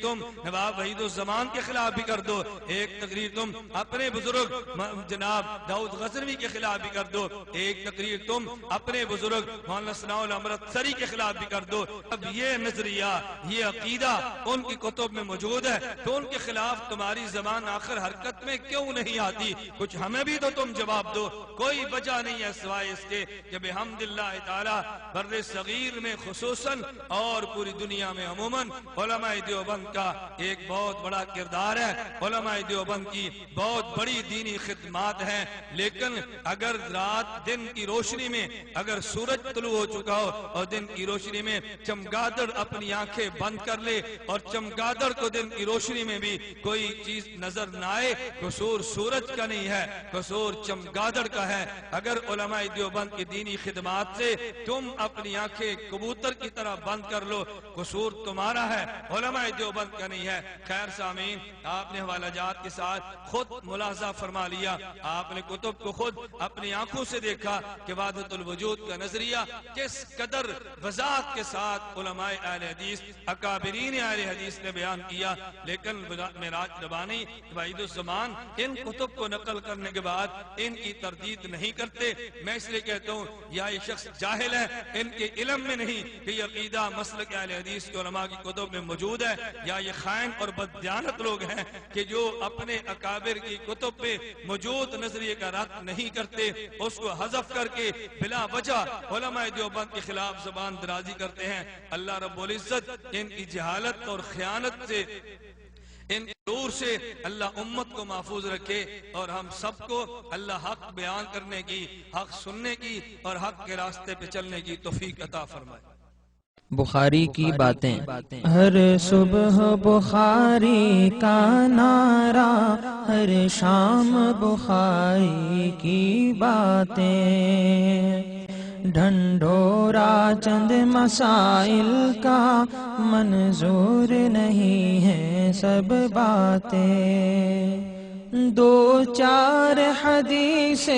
تم نواب وحید الزمان کے خلاف بھی کر دو، ایک تقریر تم اپنے بزرگ جناب داؤد غزنوی کے خلاف بھی کر دو، ایک تقریر تم اپنے بزرگ مولانا ثناء اللہ امرتسری کے خلاف بھی کر دو۔ اب یہ نظریہ، یہ عقیدہ ان کی کتب میں موجود ہے تو ان کے خلاف تمہاری زبان آخر حرکت میں کیوں نہیں آتی؟ کچھ ہمیں بھی تو تم جواب دو۔ کوئی وجہ نہیں ہے سوائے اس کے کہ بحمداللہ تعالی بر صغیر میں خصوصاً اور پوری دنیا میں عموماً علماء دیوبند کا ایک بہت بڑا کردار ہے، علماء دیوبند کی بہت بڑی دینی خدمات ہیں، لیکن اگر رات دن کی روشنی میں اگر سورج طلوع ہو چکا ہو اور دن کی روشنی میں چمگادڑ اپنی آنکھیں بند کر لے اور چمگادڑ کو دن کی روشنی میں بھی کوئی چیز نظر نہ آئے، قصور سورج کا نہیں ہے، قصور چمگادڑ کا ہے۔ اگر علماء دیوبند کی دینی خدمات سے تم اپنی آنکھیں کبوتر کی طرح بند کر لو، قصور تمہارا ہے، علماء دیوبند کا نہیں ہے۔ خیر سامعین، آپ نے حوالہ جات کے ساتھ خود ملاحظہ فرما لیا، آپ نے کتب کو خود اپنی آنکھوں سے دیکھا کہ وحدت الوجود کا نظریہ کس قدر وضاحت کے ساتھ علماء اہل حدیث، اکابرین اہل حدیث نے بیان کیا، لیکن معراج ربانی وحید الزمان ان کتب کو نقل کرنے کے بعد ان کی تردید نہیں کرتے۔ میں اس لیے کہتا ہوں یا یہ شخص جاہل ہے، ان کے علم میں نہیں کہ یہ عقیدہ مسلک اہل حدیث کے علماء کی کتب میں موجود ہے، یا یہ خائن اور بددیانت لوگ ہیں کہ جو اپنے اکابر کی کتب پہ موجود نظریے کا رد نہیں کرتے، اس کو حذف کر کے بلا وجہ علماء دیوبند کے خلاف زبان درازی کرتے ہیں۔ اللہ رب العزت ان کی جہالت اور خیانت سے، ان غرور سے اللہ امت کو محفوظ رکھے، اور ہم سب کو اللہ حق بیان کرنے کی، حق سننے کی اور حق کے راستے پہ چلنے کی توفیق عطا فرمائے۔ بخاری کی باتیں۔ ہر صبح بخاری کا نعرہ، ہر شام بخاری کی باتیں، ڈھنڈورا چند مسائل کا منظور نہیں ہے سب باتیں، دو چار حدیث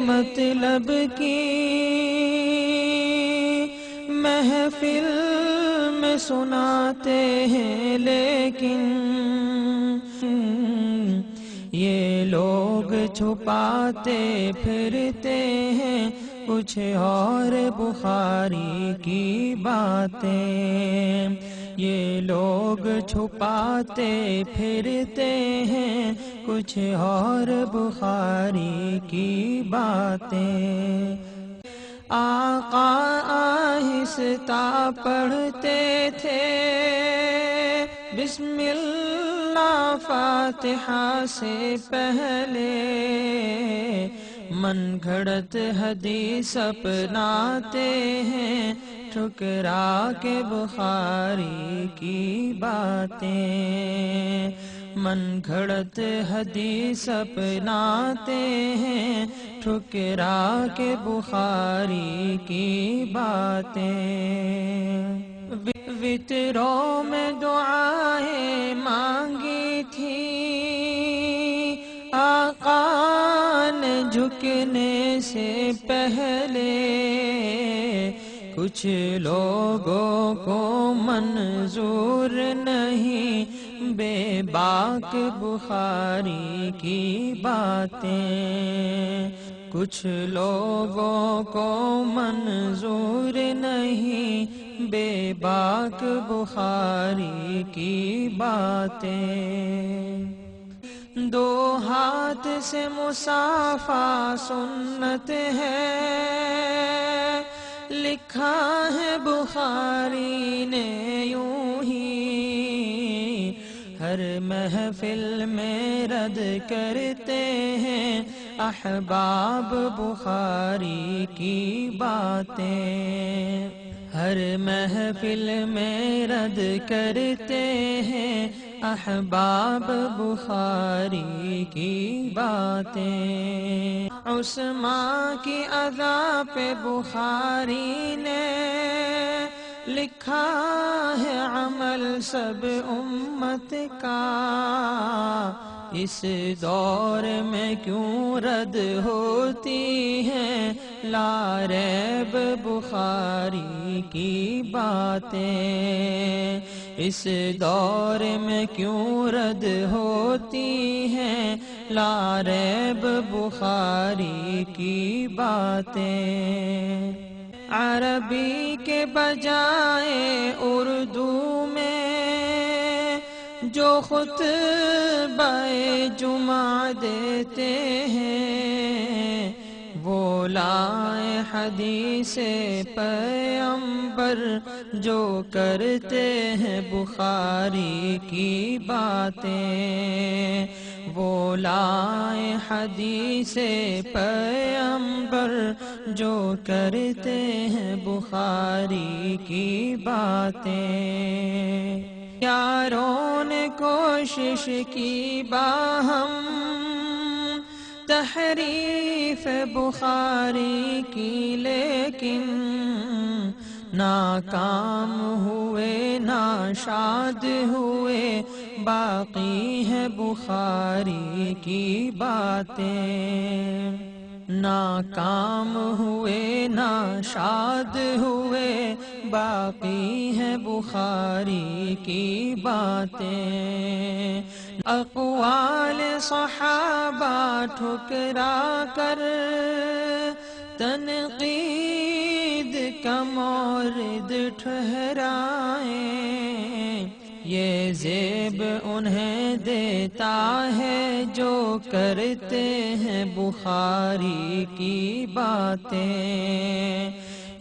مطلب کی محفل میں سناتے ہیں، لیکن یہ لوگ چھپاتے پھرتے ہیں کچھ اور بخاری کی باتیں، یہ لوگ چھپاتے پھرتے ہیں کچھ اور بخاری کی باتیں۔ آقا آہستہ پڑھتے تھے بسم اللہ فاتحہ سے پہلے، من گھڑت حدیث اپناتے ہیں ٹھکرا کے بخاری کی باتیں، من گھڑت حدیث اپناتے ہیں ٹھکرا کے بخاری کی باتیں۔ وطروں میں دعائیں مانگی تھی آقا نے جھکنے سے پہلے، کچھ لوگوں کو منظور نہیں بے باک بخاری کی باتیں، کچھ لوگوں کو منظور نہیں بے باک بخاری کی باتیں۔ دو ہاتھ سے مصافحہ سنت ہے، لکھا ہے بخاری نے یوں ہی، ہر محفل میں رد کرتے ہیں احباب بخاری کی باتیں، ہر محفل میں رد کرتے ہیں احباب بخاری کی باتیں۔ عثمان کی ادا پہ بخاری نے لکھا ہے عمل سب امت کا، اس دور میں کیوں رد ہوتی ہیں لا ریب بخاری کی باتیں، اس دور میں کیوں رد ہوتی ہیں لا ریب بخاری کی باتیں؟ عربی کے بجائے اردو میں جو خطبہ جمعہ دیتے ہیں وہ لائے حدیث پیغمبر جو کرتے ہیں بخاری کی باتیں، وہ لائے حدیث پیغمبر جو کرتے ہیں بخاری کی باتیں۔ یاروں نے کوشش کی باہم تحریف بخاری کی لیکن ناکام ہوئے ناشاد ہوئے، باقی ہے بخاری کی باتیں۔ ناکام ہوئے ناشاد ہوئے، باقی ہے بخاری کی باتیں۔ اقوال صحابہ ٹھکرا کر تنقید کا مورد ٹھہرائیں، یہ زیب انہیں دیتا ہے جو کرتے ہیں بخاری کی باتیں،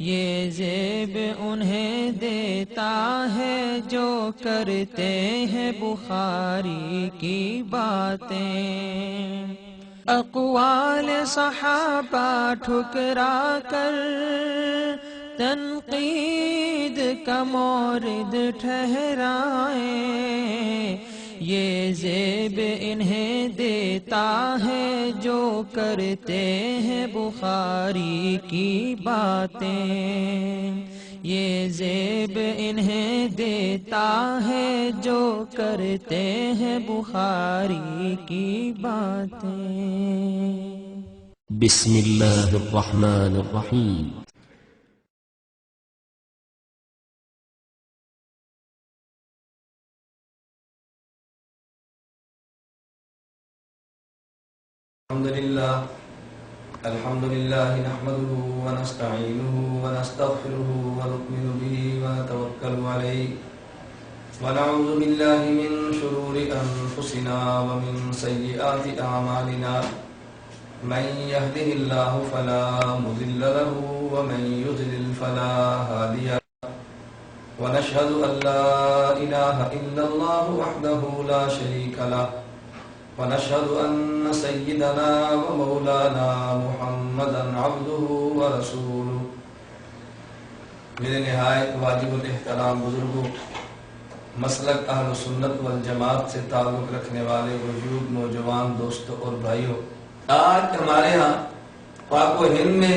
یہ زیب انہیں دیتا ہے جو کرتے ہیں بخاری کی باتیں۔ اقوال صحابہ ٹھکرا کر تنقید کا مورد ٹھہرائیں، یہ زیب انہیں دیتا ہے جو کرتے ہیں بخاری کی باتیں، یہ زیب انہیں دیتا ہے جو کرتے ہیں بخاری کی باتیں۔ بسم اللہ الرحمن الرحیم۔ الحمد لله نحمده ونستعينه ونستغفره ونؤمن به ونتوكل عليه ونعوذ بالله من شرور أنفسنا ومن سيئات أعمالنا من يهده الله فلا مضل له ومن يضلل فلا هادي له ونشهد أن لا إله إلا الله وحده لا شريك له ونشهد أن سيدنا ومولانا محمدا عبده ورسوله۔ میرے نہایت واجب الاحترام بزرگوں، مسلک اہل سنت والجماعت سے تعلق رکھنے والے وجود نوجوان دوستوں اور بھائیوں، آج ہمارے ہاں پاک و ہند میں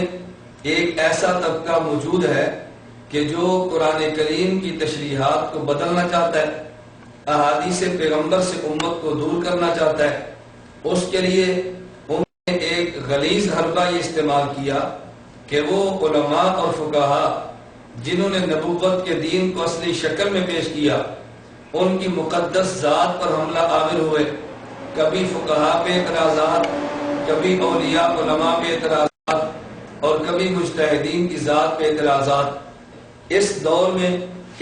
ایک ایسا طبقہ موجود ہے کہ جو قرآن کریم کی تشریحات کو بدلنا چاہتا ہے، احادیث پیغمبر سے امت کو دور کرنا چاہتا ہے۔ اس کے لیے انہوں نے ایک غلیظ حربہ یہ استعمال کیا کہ وہ علماء اور فقہا جنہوں نے نبوت کے دین کو اصلی شکل میں پیش کیا، ان کی مقدس ذات پر حملہ آور ہوئے۔ کبھی فقہا پہ اعتراضات، کبھی اولیاء علماء پہ اعتراضات، اور کبھی مجتہدین کی ذات پہ اعتراضات۔ اس دور میں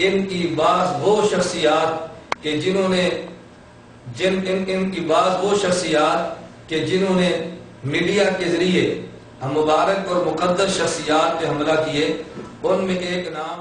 ان کی بعض وہ شخصیات کہ جنہوں نے میڈیا کے ذریعے ہم مبارک اور مقدس شخصیات پہ حملہ کیے، ان میں ایک نام